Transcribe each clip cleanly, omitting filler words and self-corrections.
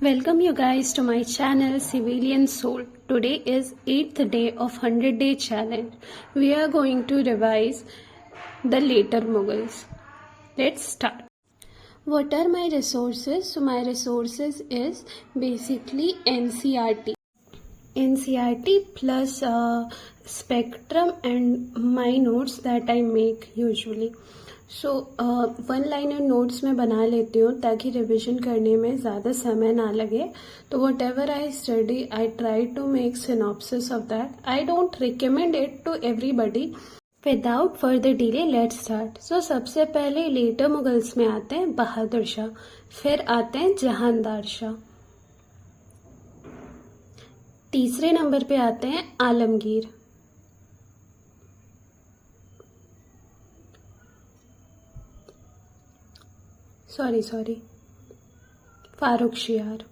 Welcome you guys to my channel Civilian Soul. Today is 8th day of 100-day challenge. We are going to revise the later Mughals. Let's start. What are my resources? So my resources is basically NCERT. NCERT plus Spectrum and my notes that I make usually. So one liner notes मैं बना लेती हूँ ताकि revision करने में ज़्यादा समय ना लगे. तो whatever I study I try to make synopsis of that. I don't recommend it to everybody. Without further delay let's start. So सबसे पहले लेटर मुगल्स में आते हैं बहादुर शाह, फिर आते हैं जहांदार शाह. तीसरे नंबर पे आते हैं आलमगीर. सॉरी फारुखशियार.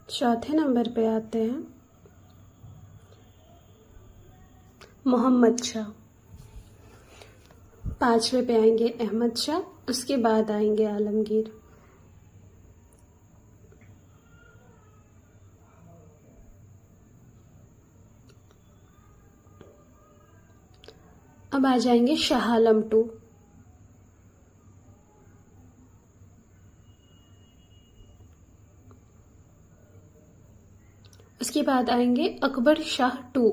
चौथे नंबर पे आते हैं मोहम्मद शाह. पांचवे पे आएंगे अहमद शाह, उसके बाद आएंगे आलमगीर. अब आ जाएंगे शाह आलम 2. उसके बाद आएंगे अकबर शाह 2.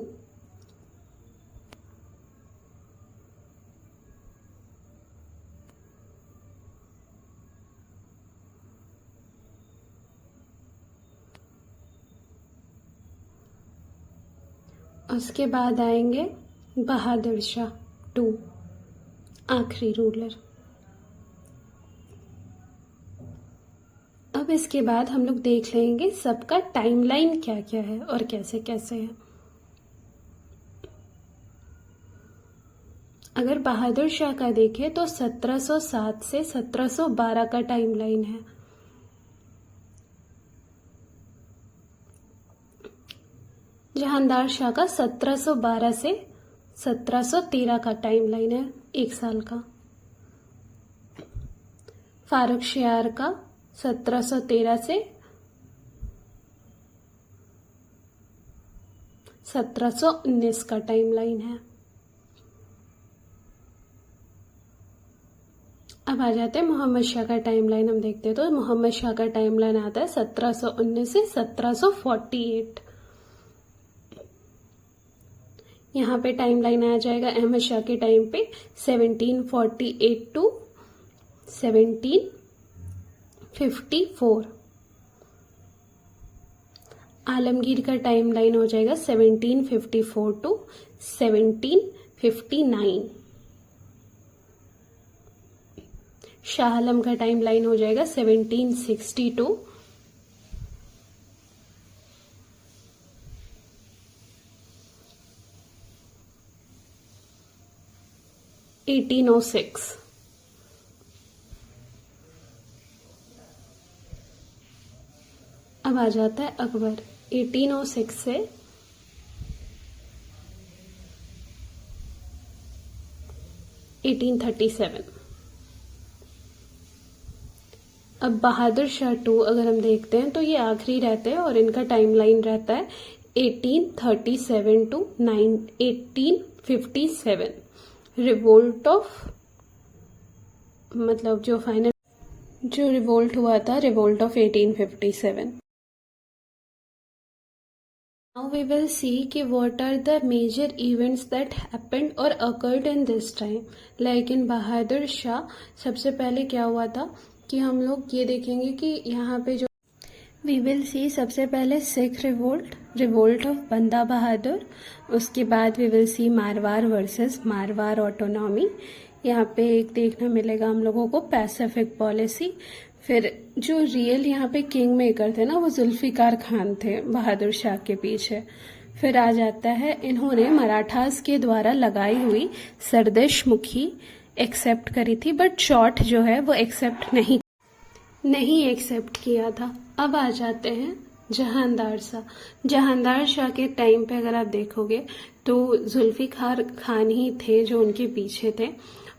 उसके बाद आएंगे बहादुर शाह 2, आखिरी रूलर. अब इसके बाद हम लोग देख लेंगे सबका टाइमलाइन क्या क्या है और कैसे कैसे है. अगर बहादुर शाह का देखें तो 1707 से 1712 का टाइमलाइन है. जहांदार शाह का 1712 से 1713 का टाइमलाइन है, 1 साल का. फारुखशियार का 1713 से 1719 का टाइमलाइन है. अब आ जाते हैं मोहम्मद शाह का टाइमलाइन. हम देखते हैं तो मोहम्मद शाह का टाइमलाइन आता है 1719 से 1748. यहाँ पे टाइमलाइन आ जाएगा अहमद शाह के टाइम पे 1748 टू 1754. आलमगीर का टाइमलाइन हो जाएगा 1754 टू 1759. शाह आलम का टाइमलाइन हो जाएगा 1760 टू 1806. अब आ जाता है अकबर 1806 से 1837. अब बहादुर शाह 2 अगर हम देखते हैं तो ये आखिरी रहते हैं और इनका टाइमलाइन रहता है 1837 टू 1857. रिवोल्ट ऑफ मतलब जो रिवोल्ट हुआ था, revolt of 1857. Now we will see कि what are the major events that happened और occurred in this time. Like in Bahadur Shah सबसे पहले क्या हुआ था कि हम लोग ये देखेंगे कि यहाँ पे जो वी विल सी सबसे पहले सिख रिवोल्ट ऑफ बंदा बहादुर. उसके बाद we will see Marwar versus Marwar autonomy. यहाँ पे एक देखने मिलेगा हम लोगों को पैसिफिक पॉलिसी. फिर जो रियल यहाँ पे किंग मेकर थे ना वो जुल्फिकार खान थे बहादुर शाह के पीछे. फिर आ जाता है इन्होंने मराठास के द्वारा लगाई हुई सरदेशमुखी एक्सेप्ट करी थी, बट शॉर्ट जो है वो एक्सेप्ट नहीं एक्सेप्ट किया था. अब आ जाते हैं जहांदार शाह के टाइम पे अगर आप देखोगे तो जुल्फिकार खान ही थे जो उनके पीछे थे.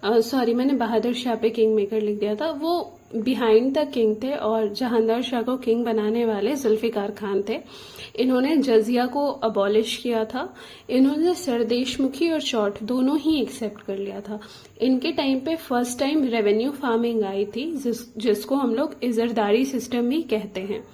सॉरी, मैंने बहादुर शाह पे किंग मेकर लिख दिया था। वो बिहाइंड द किंग थे और जहांगीर शाह को किंग बनाने वाले जुल्फिकार खान थे। इन्होंने जजिया को अबॉलिश किया था। इन्होंने सरदेशमुखी और चौथ दोनों ही एक्सेप्ट कर लिया था। इनके टाइम पे फर्स्ट टाइम रेवेन्यू फार्मिंग आई थी, जिसको हम लोग इजरदारी सिस्टम भी कहते हैं।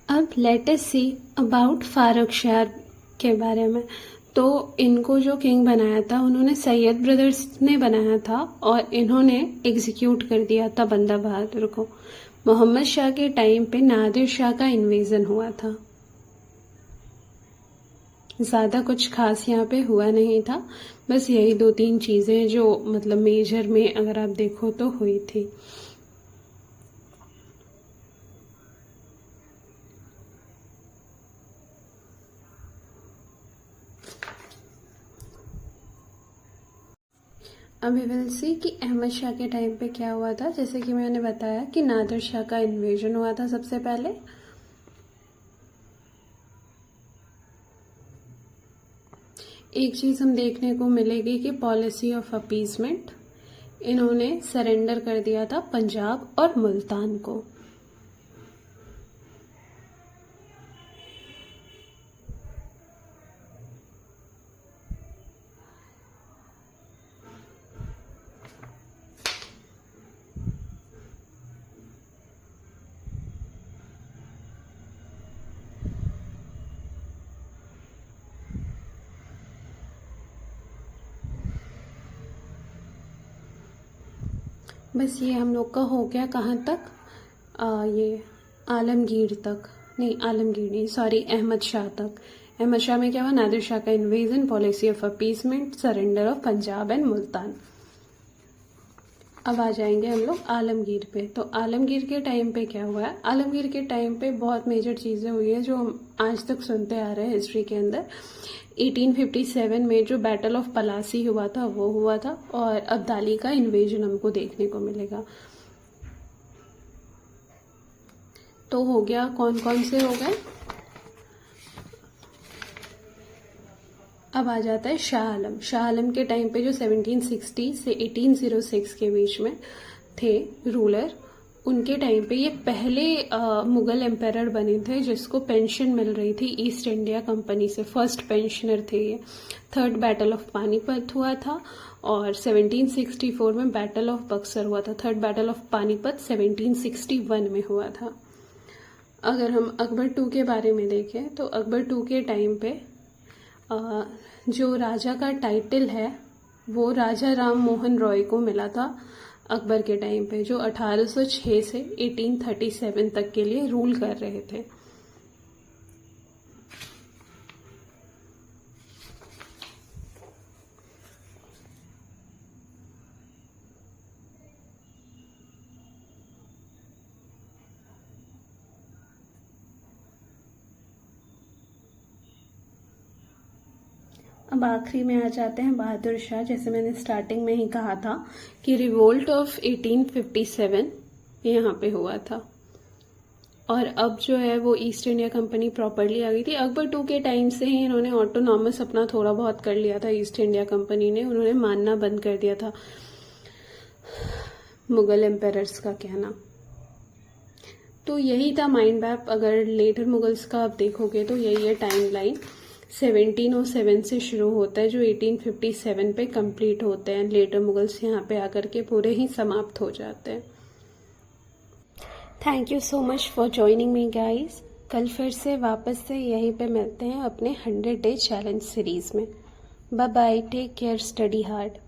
अब let us see about Farooq Shah के बारे में। तो इनको जो किंग बनाया था उन्होंने सैयद ब्रदर्स ने बनाया था और इन्होंने एग्जीक्यूट कर दिया था बंदा बहादुर को। मोहम्मद शाह के टाइम पे नादिर शाह का इन्वेजन हुआ था। ज़्यादा कुछ खास यहाँ पे हुआ नहीं था, बस यही 2-3 चीज़ें जो मतलब मेजर में अगर आप देखो तो हुई थी। अभी विल सी कि अहमद शाह के टाइम पे क्या हुआ था। जैसे कि मैंने बताया कि नादिर शाह का इन्वेजन हुआ था सबसे पहले। एक चीज़ हम देखने को मिलेगी कि पॉलिसी ऑफ अपीजमेंट, इन्होंने सरेंडर कर दिया था पंजाब और मुल्तान को। बस ये हम लोग का हो गया कहाँ तक, ये आलमगीर तक, नहीं आलमगीर नहीं, सॉरी अहमद शाह तक। अहमद शाह में क्या हुआ, नादिर शाह का invasion, policy of appeasement, surrender of Punjab and Multan. अब आ जाएंगे हम लोग आलमगीर पे। तो आलमगीर के टाइम पे क्या हुआ है, आलमगीर के टाइम पे बहुत मेजर चीज़ें हुई है जो हम आज तक सुनते आ रहे हैं हिस्ट्री के अंदर। 1857 में जो बैटल ऑफ पलासी हुआ था वो हुआ था और अब्दाली का इन्वेजन हमको देखने को मिलेगा। तो हो गया, कौन कौन से हो गए। अब आ जाता है शाह आलम। शाह आलम के टाइम पे जो 1760 से 1806 के बीच में थे रूलर, उनके टाइम पे ये पहले मुगल एम्पायर बने थे जिसको पेंशन मिल रही थी ईस्ट इंडिया कंपनी से। फर्स्ट पेंशनर थे ये। थर्ड बैटल ऑफ पानीपत हुआ था और 1764 में बैटल ऑफ बक्सर हुआ था। थर्ड बैटल ऑफ पानीपत 1761 में हुआ था। अगर हम अकबर टू के बारे में देखें तो अकबर टू के टाइम पे जो राजा का टाइटल है वो राजा राम मोहन रॉय को मिला था अकबर के टाइम पे, जो 1806 से 1837 तक के लिए रूल कर रहे थे। अब आखिरी में आ जाते हैं बहादुर शाह। जैसे मैंने स्टार्टिंग में ही कहा था कि रिवोल्ट ऑफ 1857 यहाँ पे हुआ था और अब जो है वो ईस्ट इंडिया कंपनी प्रॉपरली आ गई थी। अकबर टू के टाइम से ही इन्होंने ऑटोनॉमस अपना थोड़ा बहुत कर लिया था ईस्ट इंडिया कंपनी ने। उन्होंने मानना बंद कर दिया था मुगल एम्पायर्स का कहना। तो यही था माइंड मैप। अगर लेटर मुगल्स का आप देखोगे तो यही है टाइम लाइन। 1707 से शुरू होता है जो 1857 पे कंप्लीट होते हैं। लेटर मुगल्स यहाँ पे आकर के पूरे ही समाप्त हो जाते हैं। Thank you so much for joining me guys. कल फिर से वापस से यहीं पे मिलते हैं अपने 100 डे चैलेंज सीरीज में। Bye bye, take care, study hard.